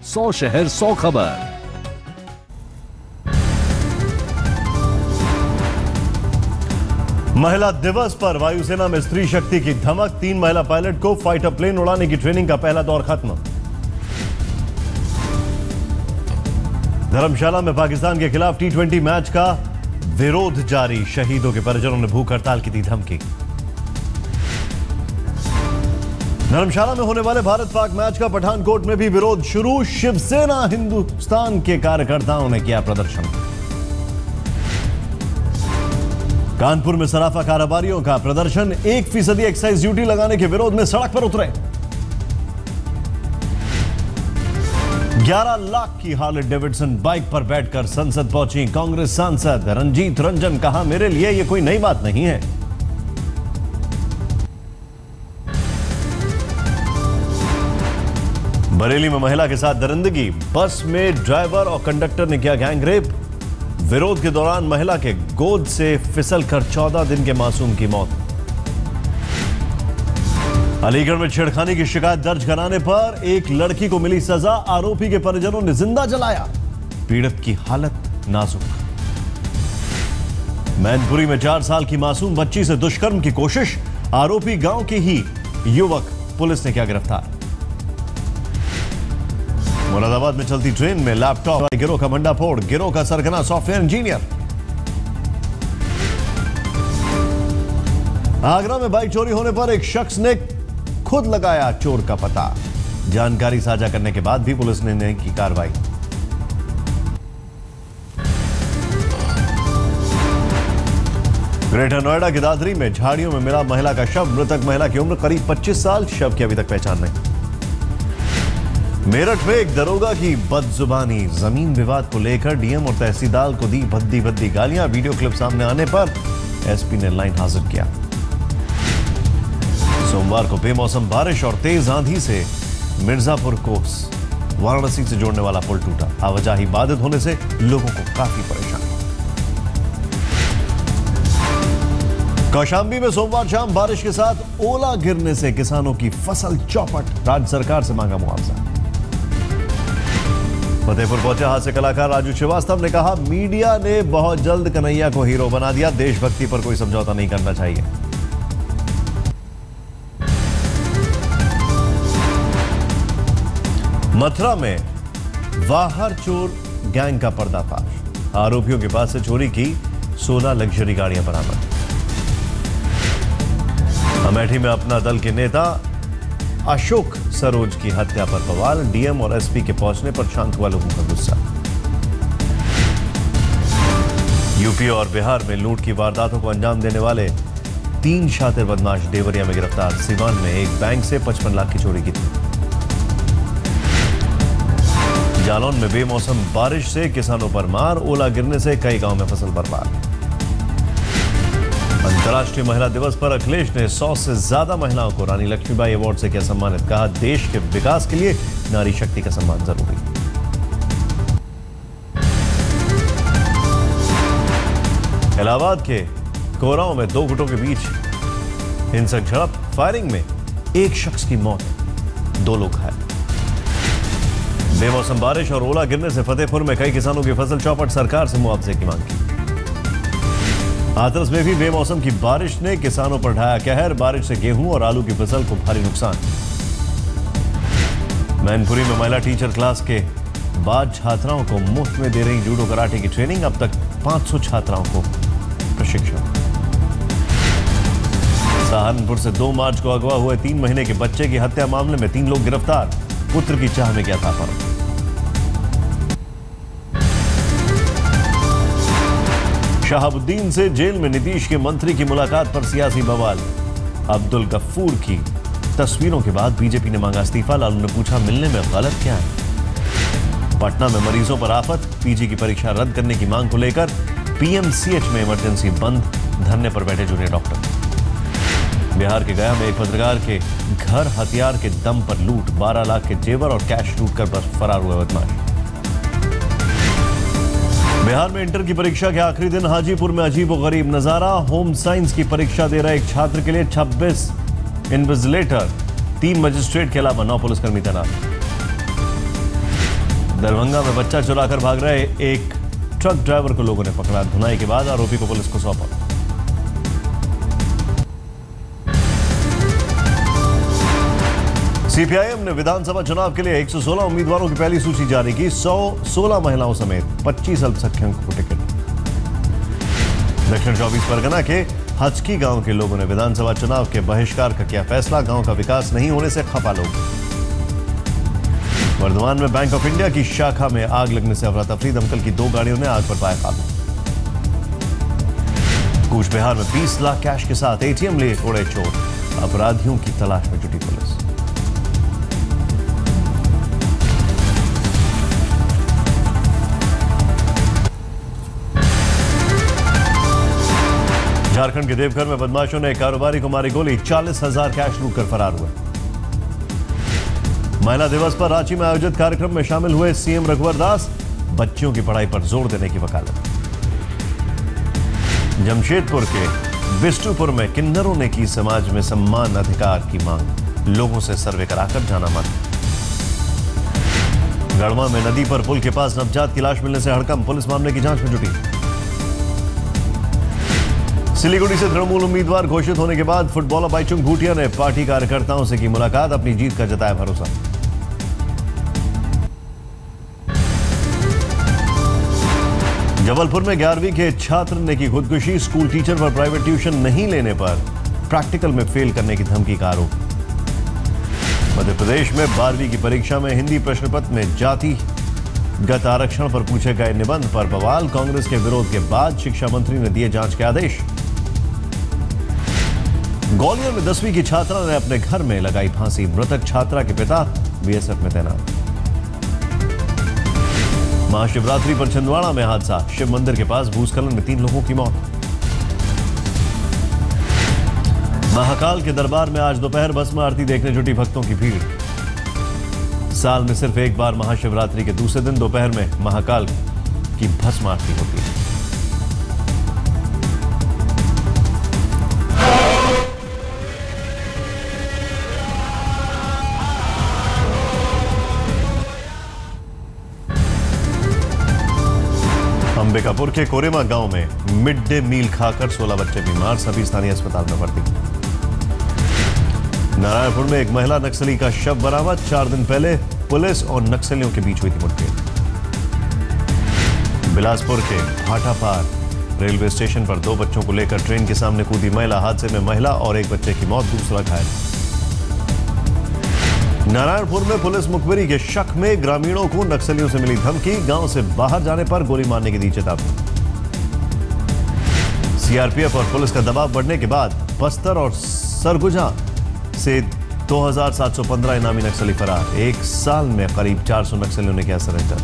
100 शहर 100 खबर। महिला दिवस पर वायुसेना में स्त्री शक्ति की धमक। 3 महिला पायलट को फाइटर प्लेन उड़ाने की ट्रेनिंग का पहला दौर खत्म। धर्मशाला में पाकिस्तान के खिलाफ T20 मैच का विरोध जारी। शहीदों के परिजनों ने भूख हड़ताल की दी धमकी। धर्मशाला में होने वाले भारत पाक मैच का पठानकोट में भी विरोध शुरू। शिवसेना हिंदुस्तान के कार्यकर्ताओं ने किया प्रदर्शन। कानपुर में सराफा कारोबारियों का प्रदर्शन। 1% एक्साइज ड्यूटी लगाने के विरोध में सड़क पर उतरे। 11 लाख की हार्ले डेविडसन बाइक पर बैठकर संसद पहुंची कांग्रेस सांसद रंजीत रंजन। कहा, मेरे लिए यह कोई नई बात नहीं है। बरेली में महिला के साथ दरिंदगी। बस में ड्राइवर और कंडक्टर ने किया गैंगरेप। विरोध के दौरान महिला के गोद से फिसलकर 14 दिन के मासूम की मौत। अलीगढ़ में छेड़खानी की शिकायत दर्ज कराने पर एक लड़की को मिली सजा। आरोपी के परिजनों ने जिंदा जलाया। पीड़ित की हालत नाजुक। मैनपुरी में 4 साल की मासूम बच्ची से दुष्कर्म की कोशिश। आरोपी गांव के ही युवक, पुलिस ने किया गिरफ्तार। मुरादाबाद में चलती ट्रेन में लैपटॉप गिरोह का भंडाफोड़। गिरोह का सरगना सॉफ्टवेयर इंजीनियर। आगरा में बाइक चोरी होने पर एक शख्स ने खुद लगाया चोर का पता। जानकारी साझा करने के बाद भी पुलिस ने नहीं की कार्रवाई। ग्रेटर नोएडा की दादरी में झाड़ियों में मिला महिला का शव। मृतक महिला की उम्र करीब 25 साल। शव की अभी तक पहचान नहीं। मेरठ में एक दरोगा की बदजुबानी। जमीन विवाद को लेकर डीएम और तहसीलदार को दी भद्दी भद्दी गालियां। वीडियो क्लिप सामने आने पर एसपी ने लाइन हाजिर किया। सोमवार को बेमौसम बारिश और तेज आंधी से मिर्जापुर को वाराणसी से जोड़ने वाला पुल टूटा। आवाजाही बाधित होने से लोगों को काफी परेशानी। कौशाम्बी में सोमवार शाम बारिश के साथ ओला गिरने से किसानों की फसल चौपट। राज्य सरकार से मांगा मुआवजा। फतेहपुर पहुंचे हास्य कलाकार राजू श्रीवास्तव ने कहा, मीडिया ने बहुत जल्द कन्हैया को हीरो बना दिया। देशभक्ति पर कोई समझौता नहीं करना चाहिए। मथुरा में वाहर चोर गैंग का पर्दाफाश। आरोपियों के पास से चोरी की 16 लग्जरी गाड़ियां बरामद। अमेठी में अपना दल के नेता अशोक सरोज की हत्या पर बवाल। डीएम और एसपी के पहुंचने पर शांत हुआ लोगों का गुस्सा। यूपी और बिहार में लूट की वारदातों को अंजाम देने वाले 3 शातिर बदमाश देवरिया में गिरफ्तार। सीवान में एक बैंक से 55 लाख की चोरी की थी। जालौन में बेमौसम बारिश से किसानों पर मार। ओला गिरने से कई गांव में फसल बर्बाद। अंतर्राष्ट्रीय महिला दिवस पर अखिलेश ने 100 से ज्यादा महिलाओं को रानी लक्ष्मीबाई अवार्ड से किया सम्मानित। कहा, देश के विकास के लिए नारी शक्ति का सम्मान जरूरी। इलाहाबाद के कोराओं में 2 गुटों के बीच हिंसक झड़प। फायरिंग में एक शख्स की मौत, 2 लोग घायल। बेमौसम बारिश और ओला गिरने से फतेहपुर में कई किसानों की फसल चौपट। सरकार से मुआवजे की मांग की। हाथरस में भी बेमौसम की बारिश ने किसानों पर ढाया कहर। बारिश से गेहूं और आलू की फसल को भारी नुकसान। मैनपुरी में महिला टीचर क्लास के बाद छात्राओं को मुफ्त में दे रही जूडो कराटे की ट्रेनिंग। अब तक 500 छात्राओं को प्रशिक्षण। सहारनपुर से 2 मार्च को अगवा हुए 3 महीने के बच्चे की हत्या मामले में 3 लोग गिरफ्तार। पुत्र की चाह में किया था फर्क। शहाबुद्दीन से जेल में नीतीश के मंत्री की मुलाकात पर सियासी बवाल। अब्दुल गफूर की तस्वीरों के बाद बीजेपी ने मांगा इस्तीफा। लालू ने पूछा, मिलने में गलत क्या है। पटना में मरीजों पर आफत। पीजी की परीक्षा रद्द करने की मांग को लेकर पीएमसीएच में इमरजेंसी बंद। धरने पर बैठे जूनियर डॉक्टर। बिहार के गया में एक पत्रकार के घर हथियार के दम पर लूट। 12 लाख के जेवर और कैश लूटकर फरार हुए बदमाश। बिहार में इंटर की परीक्षा के आखिरी दिन हाजीपुर में अजीबोगरीब नजारा। होम साइंस की परीक्षा दे रहे एक छात्र के लिए 26 इन्विजिलेटर, 3 मजिस्ट्रेट के अलावा 9 पुलिसकर्मी तैनात। दरभंगा में बच्चा चुराकर भाग रहे एक ट्रक ड्राइवर को लोगों ने पकड़ा। धुनाई के बाद आरोपी को पुलिस को सौंपा। सीपीआईएम ने विधानसभा चुनाव के लिए 116 उम्मीदवारों की पहली सूची जारी की। 116 महिलाओं समेत 25 अल्पसंख्यकों को टिकट। दक्षिण 24 परगना के हचकी गांव के लोगों ने विधानसभा चुनाव के बहिष्कार का किया फैसला। गांव का विकास नहीं होने से खफा लोग। वर्धमान में बैंक ऑफ इंडिया की शाखा में आग लगने से अफरा तफरी। दमकल की 2 गाड़ियों ने आग पर पाया काबू। कूच बिहार में 20 लाख कैश के साथ एटीएम ले उड़े चोर। अपराधियों की तलाश में जुटी पुलिस। झारखंड के देवघर में बदमाशों ने कारोबारी को मारी गोली। 40,000 कैश लूट कर फरार हुए। महिला दिवस पर रांची में आयोजित कार्यक्रम में शामिल हुए सीएम रघुवर दास। बच्चियों की पढ़ाई पर जोर देने की वकालत। जमशेदपुर के बिष्टुपुर में किन्नरों ने की समाज में सम्मान अधिकार की मांग। लोगों से सर्वे कराकर जाना मत। गढ़वा में नदी पर पुल के पास नवजात की लाश मिलने से हड़कंप। पुलिस मामले की जांच में जुटी। सिलीगुड़ी से तृणमूल उम्मीदवार घोषित होने के बाद फुटबॉलर बाईचुंग भूटिया ने पार्टी कार्यकर्ताओं से की मुलाकात। अपनी जीत का जताया भरोसा। जबलपुर में 11वीं के छात्र ने की खुदकुशी। स्कूल टीचर पर प्राइवेट ट्यूशन नहीं लेने पर प्रैक्टिकल में फेल करने की धमकी का आरोप। मध्य प्रदेश में 12वीं की परीक्षा में हिंदी प्रश्न पत्र में जातिगत आरक्षण पर पूछे गए निबंध पर बवाल। कांग्रेस के विरोध के बाद शिक्षा मंत्री ने दिए जांच के आदेश। ग्वालियर में 10वीं की छात्रा ने अपने घर में लगाई फांसी। मृतक छात्रा के पिता बीएसएफ में तैनात। महाशिवरात्रि पर छिंदवाड़ा में हादसा। शिव मंदिर के पास भूस्खलन में 3 लोगों की मौत। महाकाल के दरबार में आज दोपहर भस्म आरती देखने जुटी भक्तों की भीड़। साल में सिर्फ एक बार महाशिवरात्रि के दूसरे दिन दोपहर में महाकाल की भस्म आरती होती है। अंबिकापुर के कोरेमा गांव में मिड डे मील खाकर 16 बच्चे बीमार। सभी स्थानीय अस्पताल में भर्ती। नारायणपुर में एक महिला नक्सली का शव बरामद। 4 दिन पहले पुलिस और नक्सलियों के बीच हुई थी मुठभेड़। बिलासपुर के भाटापार रेलवे स्टेशन पर 2 बच्चों को लेकर ट्रेन के सामने कूदी महिला। हादसे में महिला और एक बच्चे की मौत, दूसरा घायल। नारायणपुर में पुलिस मुखबिरी के शक में ग्रामीणों को नक्सलियों से मिली धमकी। गांव से बाहर जाने पर गोली मारने की दी चेतावनी। सीआरपीएफ और पुलिस का दबाव बढ़ने के बाद बस्तर और सरगुजा से 2715 इनामी नक्सली फरार। 1 साल में करीब 400 नक्सलियों ने किया सरेंडर।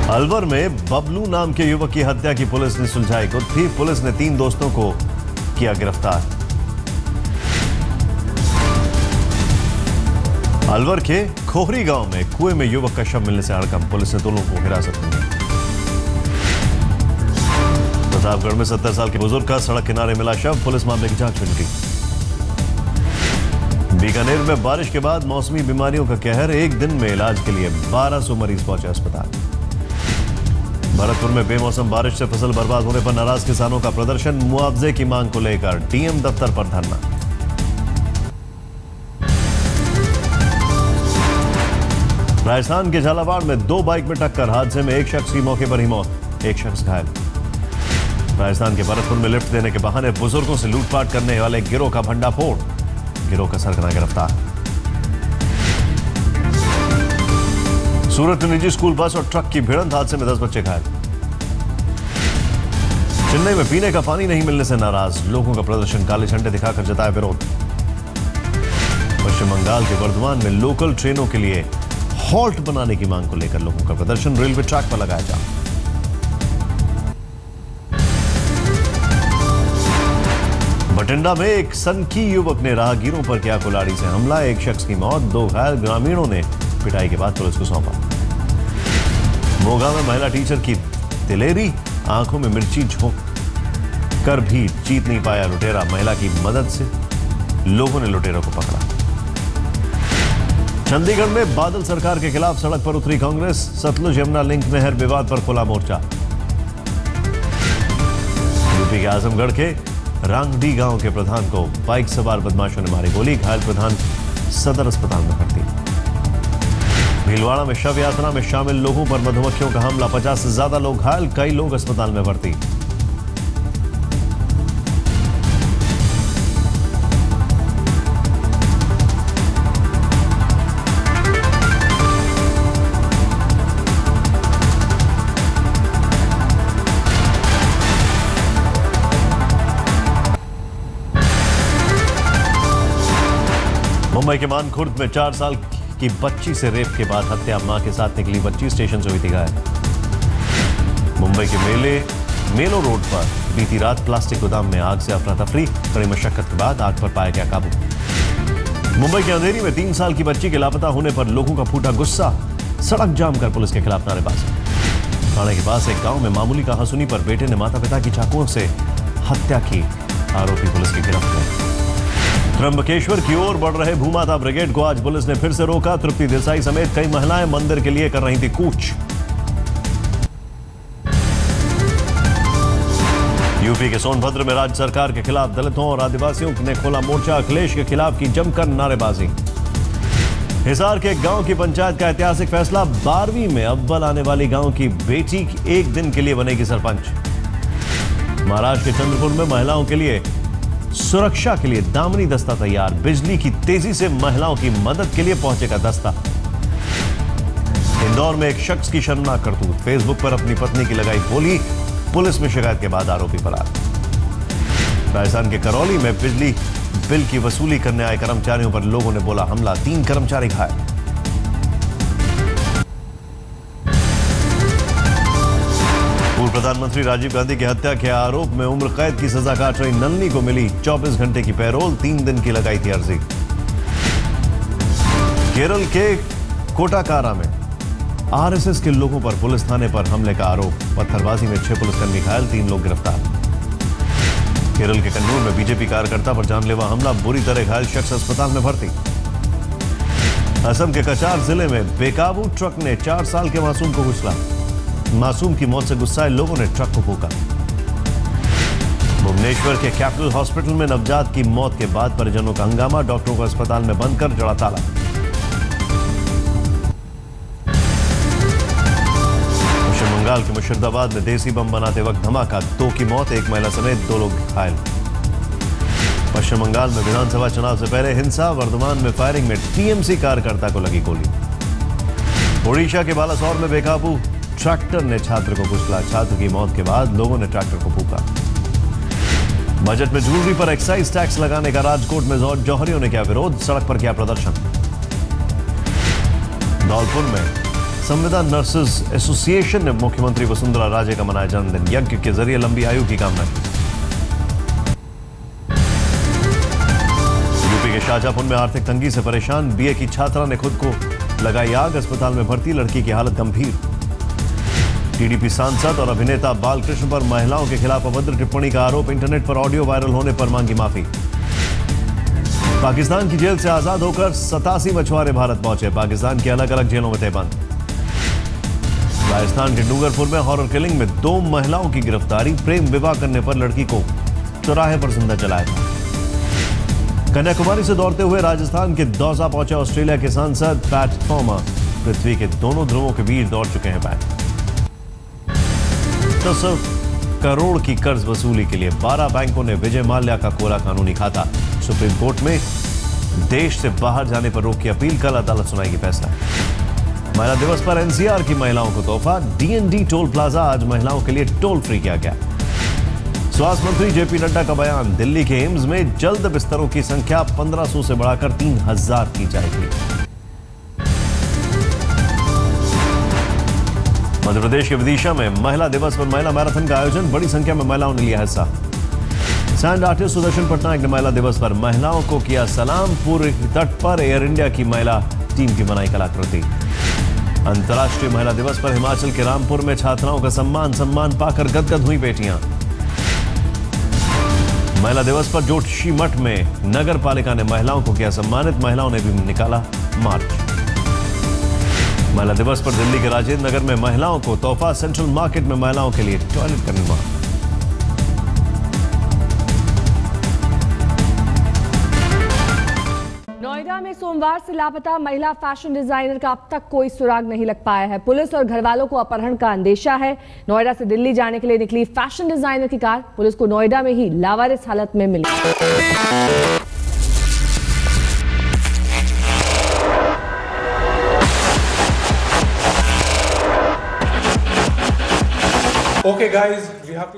अलवर में बबलू नाम के युवक की हत्या की पुलिस ने सुलझाई गुत्थी। पुलिस ने 3 दोस्तों को किया गिरफ्तार। अलवर के खोहरी गांव में कुएं में युवक का शव मिलने से हड़कंप। पुलिस ने 2 लोगों को हिरासत में लिया। प्रतापगढ़ में 70 साल के बुजुर्ग का सड़क किनारे मिला शव। पुलिस मामले की जांच में जुटी। बीकानेर में बारिश के बाद मौसमी बीमारियों का कहर। एक दिन में इलाज के लिए 1200 मरीज पहुंचे अस्पताल। भरतपुर में बेमौसम बारिश से फसल बर्बाद होने पर नाराज किसानों का प्रदर्शन। मुआवजे की मांग को लेकर डीएम दफ्तर पर धरना। राजस्थान के झालावाड़ में 2 बाइक में टक्कर। हादसे में एक शख्स की मौके पर ही मौत, एक शख्स घायल। राजस्थान के भरतपुर में लिफ्ट देने के बहाने बुजुर्गों से लूटपाट करने वाले गिरोह का भंडाफोड़। गिरोह का सरगना गिरफ्तार। सूरत में निजी स्कूल बस और ट्रक की भिड़ंत। हादसे में 10 बच्चे घायल। चेन्नई में पीने का पानी नहीं मिलने से नाराज लोगों का प्रदर्शन। काले झंडे दिखाकर जताया विरोध। पश्चिम बंगाल के वर्धमान में लोकल ट्रेनों के लिए हॉल्ट बनाने की मांग को लेकर लोगों का प्रदर्शन। रेलवे ट्रैक पर लगाया जाम। बठिंडा में एक सनकी युवक ने राहगीरों पर किया कुल्हाड़ी से हमला। एक शख्स की मौत, 2 घायल। ग्रामीणों ने पिटाई के बाद पुलिस को सौंपा। मोगा में महिला टीचर की दिलेरी। आंखों में मिर्ची झोंक कर भी जीत नहीं पाया लुटेरा। महिला की मदद से लोगों ने लुटेरों को पकड़ा। चंडीगढ़ में बादल सरकार के खिलाफ सड़क पर उतरी कांग्रेस। सतलुज यमुना लिंक नहर विवाद पर खुला मोर्चा। यूपी के आजमगढ़ के रांगडी गांव के प्रधान को बाइक सवार बदमाशों ने मारी गोली। घायल प्रधान सदर अस्पताल में भर्ती। भीलवाड़ा में शव यात्रा में शामिल लोगों पर मधुमक्खियों का हमला। 50 से ज्यादा लोग घायल, कई लोग अस्पताल में भर्ती। मुंबई के मानखुर्द में 4 साल की बच्ची से रेप के बाद हत्या। मां के साथ निकली बच्ची स्टेशन से हुई थी घायल। मुंबई के मेलो रोड पर बीती रात प्लास्टिक गोदाम में आग से अफरा तफरी। कड़ी मशक्कत के बाद आग पर पाया गया काबू। मुंबई के अंधेरी में 3 साल की बच्ची के लापता होने पर लोगों का फूटा गुस्सा। सड़क जाम कर पुलिस के खिलाफ नारेबाजी। थाने के पास एक गांव में मामूली कहासुनी पर बेटे ने माता पिता की चाकुओं से हत्या की। आरोपी पुलिस की गिरफ्त में। त्र्यंबकेश्वर की ओर बढ़ रहे भूमाता ब्रिगेड को आज पुलिस ने फिर से रोका। तृप्ति देसाई समेत कई महिलाएं मंदिर के लिए कर रही थी कूच। यूपी के सोनभद्र में राज्य सरकार के खिलाफ दलितों और आदिवासियों ने खोला मोर्चा। अखिलेश के खिलाफ की जमकर नारेबाजी। हिसार के गांव की पंचायत का ऐतिहासिक फैसला। 12वीं में अव्वल आने वाली गांव की बेटी एक दिन के लिए बनेगी सरपंच। महाराष्ट्र के चंद्रपुर में महिलाओं के लिए सुरक्षा के लिए दामनी दस्ता तैयार। बिजली की तेजी से महिलाओं की मदद के लिए पहुंचेगा दस्ता। इंदौर में एक शख्स की शर्मनाक करतूत। फेसबुक पर अपनी पत्नी की लगाई गोली। पुलिस में शिकायत के बाद आरोपी फरार। राजस्थान के करौली में बिजली बिल की वसूली करने आए कर्मचारियों पर लोगों ने बोला हमला। 3 कर्मचारी घायल। पूर्व प्रधानमंत्री राजीव गांधी की हत्या के आरोप में उम्र कैद की सजा काट रही नलनी को मिली 24 घंटे की पैरोल। 3 दिन की लगाई थी अर्जी। केरल के कोटाकारा में आरएसएस के लोगों पर पुलिस थाने पर हमले का आरोप। पत्थरबाजी में 6 पुलिसकर्मी घायल, 3 लोग गिरफ्तार। केरल के कन्नूर में बीजेपी कार्यकर्ता पर जानलेवा हमला। बुरी तरह घायल शख्स अस्पताल में भर्ती। असम के कचार जिले में बेकाबू ट्रक ने 4 साल के मासूम को कुचला। मासूम की मौत से गुस्साए लोगों ने ट्रक को फूका। भुवनेश्वर के कैपिटल हॉस्पिटल में नवजात की मौत के बाद परिजनों का हंगामा। डॉक्टरों को अस्पताल में बंद कर जड़ा ताला। पश्चिम बंगाल के मुर्शिदाबाद में देसी बम बनाते वक्त धमाका। 2 की मौत, 1 महिला समेत 2 लोग घायल। पश्चिम बंगाल में विधानसभा चुनाव से पहले हिंसा। वर्धमान में फायरिंग में टीएमसी कार्यकर्ता को लगी गोली। ओडिशा के बालासोर में बेकाबू ट्रैक्टर ने छात्र को कुचला। छात्र की मौत के बाद लोगों ने ट्रैक्टर को फूका। बजट में ज्वेलरी पर एक्साइज टैक्स लगाने का राजकोट में जौहरियों ने किया विरोध। सड़क पर किया प्रदर्शन। धौलपुर में संविदा नर्सेज एसोसिएशन ने मुख्यमंत्री वसुंधरा राजे का मनाया जन्मदिन। यज्ञ के जरिए लंबी आयु की कामना की। यूपी के शाहजहांपुर में आर्थिक तंगी से परेशान बीए की छात्रा ने खुद को लगाई आग। अस्पताल में भर्ती, लड़की की हालत गंभीर। टीडीपी सांसद और अभिनेता बालकृष्ण पर महिलाओं के खिलाफ अभद्र टिप्पणी का आरोप। इंटरनेट पर ऑडियो वायरल होने पर मांगी माफी। पाकिस्तान की जेल से आजाद होकर 87 मछुआरे भारत पहुंचे। पाकिस्तान की अलग अलग जेलों में थे बंद। राजस्थान के डूंगरपुर में हॉरर किलिंग में 2 महिलाओं की गिरफ्तारी। प्रेम विवाह करने पर लड़की को चौराहे पर जिंदा जलाया था। कन्याकुमारी से दौड़ते हुए राजस्थान के दौसा पहुंचे ऑस्ट्रेलिया के सांसद पैट फॉर्मर। पृथ्वी के दोनों ध्रुवों के बीच दौड़ चुके हैं पैट। 10 करोड़ की कर्ज वसूली के लिए 12 बैंकों ने विजय माल्या का खोला कानूनी खाता। सुप्रीम कोर्ट में देश से बाहर जाने पर रोक की अपील। कल अदालत सुनाएगी फैसला। महिला दिवस पर एनसीआर की महिलाओं को तोहफा। डीएनडी टोल प्लाजा आज महिलाओं के लिए टोल फ्री किया गया। स्वास्थ्य मंत्री जेपी नड्डा का बयान। दिल्ली के एम्स में जल्द बिस्तरों की संख्या 1500 से बढ़ाकर 3000 की जाएगी। मध्य प्रदेश के विदिशा में महिला दिवस पर महिला मैराथन का आयोजन। बड़ी संख्या में महिलाओं ने लिया हिस्सा। सैंड आर्टिस्ट सुदर्शन पटनायक ने महिला दिवस पर महिलाओं को किया सलाम। पूर्वी तट पर एयर इंडिया की महिला टीम की बनाई कलाकृति। अंतर्राष्ट्रीय महिला दिवस पर हिमाचल के रामपुर में छात्राओं का सम्मान पाकर गदगद हुई बेटियां। महिला दिवस पर जोशीमठ में नगर पालिका ने महिलाओं को किया सम्मानित। महिलाओं ने भी निकाला मार्च। महिला दिवस पर दिल्ली के राजेंद्र नगर में महिलाओं को तोहफा। सेंट्रल मार्केट में महिलाओं के लिए टॉयलेट का निर्माण। नोएडा में सोमवार से लापता महिला फैशन डिजाइनर का अब तक कोई सुराग नहीं लग पाया है। पुलिस और घर वालों को अपहरण का अंदेशा है। नोएडा से दिल्ली जाने के लिए निकली फैशन डिजाइनर की कार पुलिस को नोएडा में ही लावारिस हालत में मिली। Okay guys, we have to